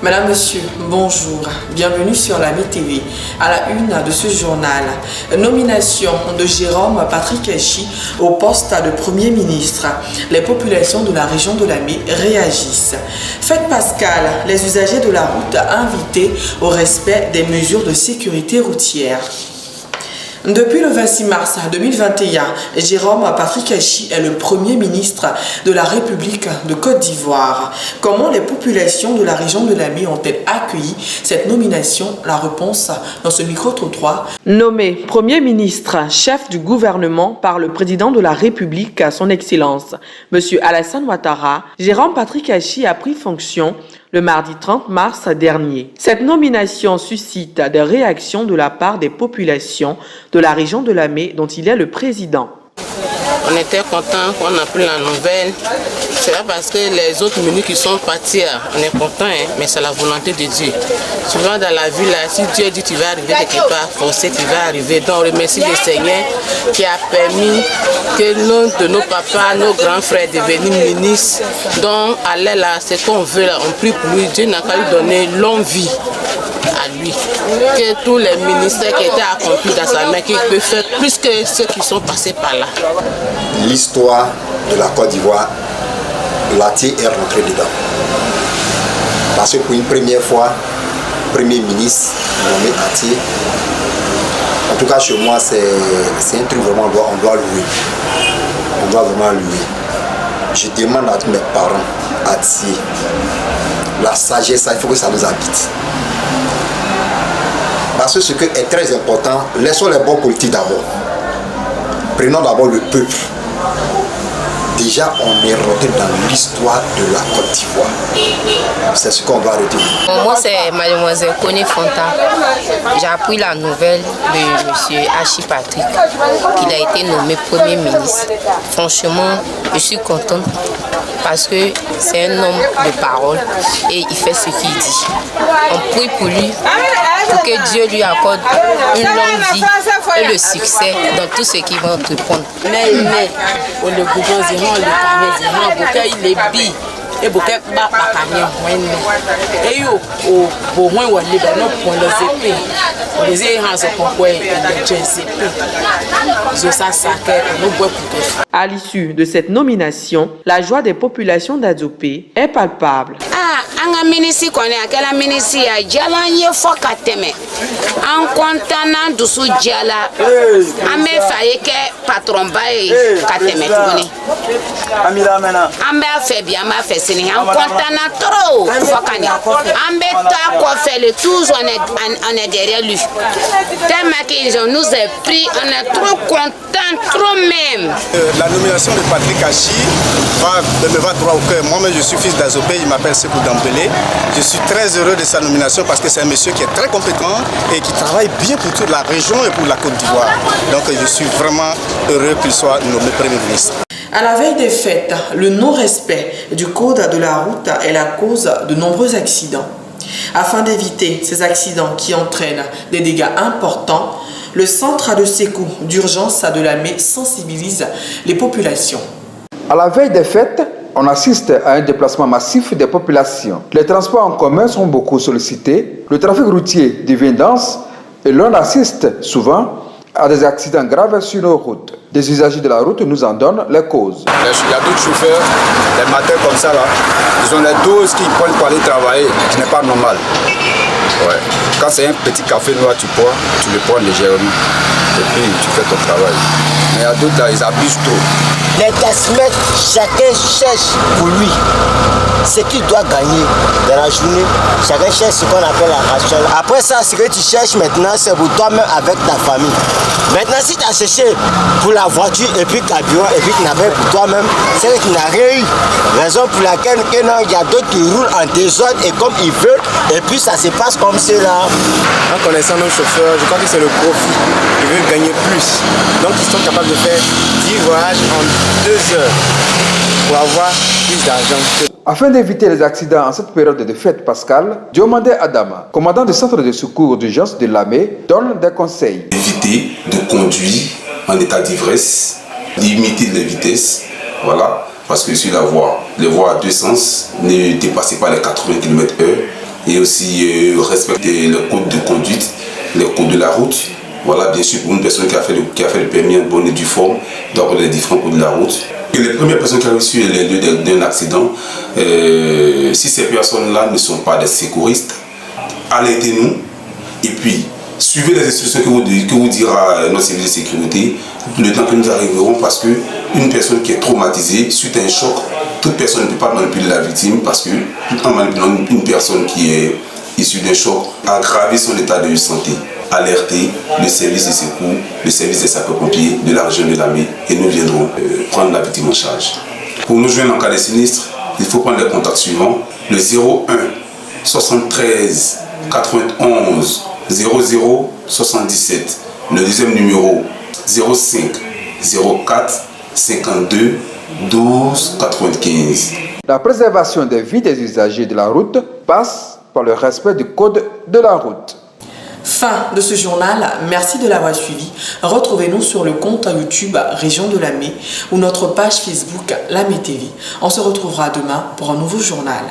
Madame, Monsieur, bonjour. Bienvenue sur Lamé TV. À la une de ce journal, nomination de Jérôme Patrick Achi au poste de Premier ministre. Les populations de la région de Lamé réagissent. Fête Pascal, les usagers de la route invités au respect des mesures de sécurité routière. Depuis le 26 mars 2021, Jérôme Patrick Achi est le Premier ministre de la République de Côte d'Ivoire. Comment les populations de la région de Lamé ont-elles accueilli cette nomination? La réponse dans ce micro-trottoir. Nommé Premier ministre, chef du gouvernement par le président de la République, son Excellence, M. Alassane Ouattara, Jérôme Patrick Achi a pris fonction le mardi 30 mars dernier. Cette nomination suscite des réactions de la part des populations de la région de Lamé dont il est le président. On était content qu'on a pris la nouvelle. C'est pas parce que les autres menus qui sont partis, on est content, mais c'est la volonté de Dieu. Souvent dans la vie, là, si Dieu dit tu vas arriver quelque part, forcé, tu vas arriver. Donc on remercie le Seigneur qui a permis que l'un de nos papas, nos grands frères devenus ministres. Donc aller là, c'est qu'on veut là, on prie pour lui. Dieu n'a qu'à lui donner longue vie à lui. Que tous les ministères qui étaient accomplis dans sa main, qu'il peut faire plus que ceux qui sont passés par là. L'histoire de la Côte d'Ivoire, Latié est rentré dedans. Parce que pour une première fois, Premier ministre nommé Latié, en tout cas chez moi, c'est un truc vraiment, on doit louer. On doit vraiment louer. Je demande à tous mes parents, Latié, la sagesse, il faut que ça nous habite. Parce que ce qui est très important, laissons les bons politiques d'abord. Prenons d'abord le peuple. Déjà, on est rentré dans l'histoire de la Côte d'Ivoire. C'est ce qu'on va retenir. Moi, c'est mademoiselle Connie Fonta. J'ai appris la nouvelle de M. Achi Patrick, qu'il a été nommé Premier ministre. Franchement, je suis contente parce que c'est un homme de parole et il fait ce qu'il dit. On prie pour lui, pour que Dieu lui accorde une longue vie et le succès dans tout ce qu'il va entreprendre. Mais on le gouvernement, on le permet, il est bi. Et beaucoup de bas et yo au moins on les donne pour les épées on les a hands pour les À l'issue de cette nomination, la joie des populations d'Adzopé est palpable. Anga ministre connaît quelle ministre a jala ye fokateme en contana dusu jala ame faye ke patron bae kateme tuguni ambe fait bien ma fait sini en contana trop fokani ambe ta ko fait le tout on est derrière lui tellement qu'ils nous a pris on est trop content trop même. La nomination de Patrick Achi me va droit au cœur. Moi-même je suis fils d'Adzopé, il m'appelle Sekou Dambélé. Je suis très heureux de sa nomination parce que c'est un monsieur qui est très compétent et qui travaille bien pour toute la région et pour la Côte d'Ivoire. Donc je suis vraiment heureux qu'il soit nommé Premier ministre. À la veille des fêtes, le non-respect du code de la route est la cause de nombreux accidents. Afin d'éviter ces accidents qui entraînent des dégâts importants, le centre de secours d'urgence de Lamé sensibilise les populations. À la veille des fêtes, on assiste à un déplacement massif des populations. Les transports en commun sont beaucoup sollicités, le trafic routier devient dense et l'on assiste souvent à des accidents graves sur nos routes. Des usagers de la route nous en donnent les causes. Il y a d'autres chauffeurs, des matins comme ça, là, ils ont les doses qu'ils prennent pour aller travailler, ce n'est pas normal. Ouais. Quand c'est un petit café noir, tu le prends légèrement et puis tu fais ton travail. Mais il y a d'autres là, ils abusent trop. Les taximètres, chacun cherche pour lui ce qu'il doit gagner dans la journée. Chacun cherche ce qu'on appelle la ration. Après ça, ce que tu cherches maintenant, c'est pour toi-même avec ta famille. Maintenant, si tu as cherché pour la voiture et puis carburant et puis tu n'as pas pour toi-même, c'est que tu n'as rien eu. Raison pour laquelle il y a d'autres qui roulent en désordre et comme ils veulent, et puis ça se passe comme cela. En connaissant nos chauffeurs, je crois que c'est le profit. Ils veulent gagner plus. Donc ils sont capables de faire 10 voyages en 2 heures pour avoir plus d'argent. Afin d'éviter les accidents en cette période de fête pascale, Diomandé Adama, commandant du centre de secours d'urgence de Lamé, donne des conseils. Éviter de conduire en état d'ivresse, limiter les vitesses, voilà, parce que sur la voie, les voies à deux sens, ne dépassez pas les 80 km/h. et aussi respecter le code de conduite, le code de la route. Voilà, bien sûr, pour une personne qui a fait le permis en bonne et due forme, donc les différents codes de la route. Et les premières personnes qui ont reçu les lieux d'un accident, si ces personnes-là ne sont pas des secouristes, alertez-nous et puis suivez les instructions que vous dira notre service de sécurité le temps que nous arriverons, parce qu'une personne qui est traumatisée suite à un choc, toute personne ne peut pas manipuler la victime, parce que en manipulant une personne qui est issue d'un choc, aggraver son état de santé. Alerter le service de secours, le service des sapeurs-pompiers de la région de Lamé, et nous viendrons prendre la victime en charge. Pour nous joindre en cas de sinistre, il faut prendre les contacts suivants: le 01 73 91 00 77, le deuxième numéro 05 04 52 12 95. La préservation des vies des usagers de la route passe par le respect du code de la route. Fin de ce journal, merci de l'avoir suivi. Retrouvez-nous sur le compte YouTube Région de Lamé ou notre page Facebook Lamé TV. On se retrouvera demain pour un nouveau journal.